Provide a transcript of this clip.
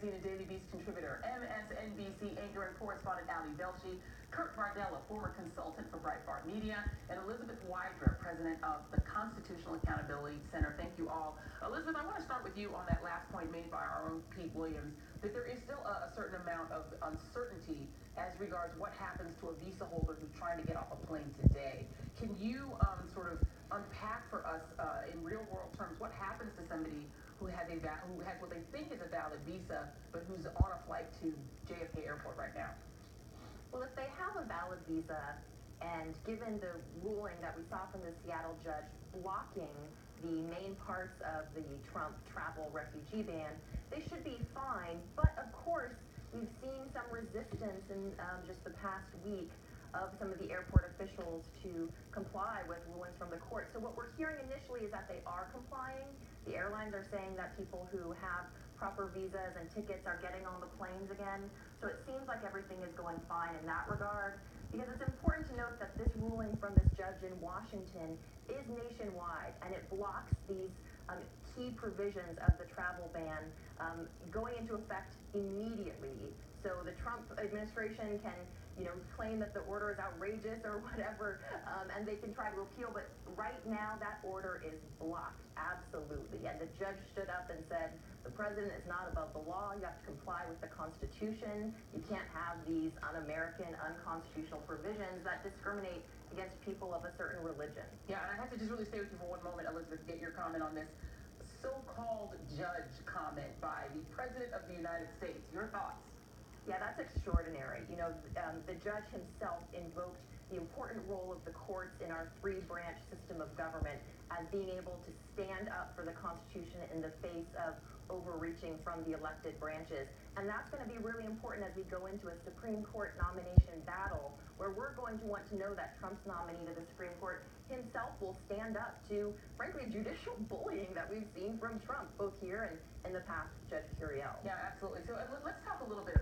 Magazine and Daily Beast contributor, MSNBC anchor and correspondent Ali Velshi, Kurt Bardella, former consultant for Breitbart Media, and Elizabeth Wydra, president of the Constitutional Accountability Center. Thank you all. Elizabeth, I want to start with you on that last point made by our own Pete Williams, that there is still a certain amount of uncertainty as regards what happens to a visa holder who's trying to get off a plane today. Can you sort of unpack for us in real world terms what happens to somebody who has what they think is a valid visa, but who's on a flight to JFK Airport right now? Well, if they have a valid visa, and given the ruling that we saw from the Seattle judge blocking the main parts of the Trump travel refugee ban, they should be fine. But of course, we've seen some resistance in just the past week of some of the airport officials to comply with rulings from the court. So what we're hearing initially is that they are complying. The airlines are saying that people who have proper visas and tickets are getting on the planes again. So it seems like everything is going fine in that regard, because it's important to note that this ruling from this judge in Washington is nationwide, and it blocks these key provisions of the travel ban going into effect immediately. So the Trump administration can, claim that the order is outrageous or whatever, and they can try to appeal, but right now that order is blocked, absolutely. And the judge stood up and said, the president is not above the law, you have to comply with the Constitution, you can't have these un-American, unconstitutional provisions that discriminate against people of a certain religion. Yeah, and I have to just really stay with you for one moment, Elizabeth, get your comment on this so-called judge comment by the President of the United States. Your thoughts? Yeah, that's extraordinary. The judge himself invoked the important role of the courts in our three-branch system of government as being able to stand up for the Constitution in the face of overreaching from the elected branches. And that's going to be really important as we go into a Supreme Court nomination battle, where we're going to want to know that Trump's nominee to the Supreme Court himself will stand up to, frankly, judicial bullying that we've seen from Trump, both here and in the past, Judge Curiel. Yeah, absolutely. So let's talk a little bit about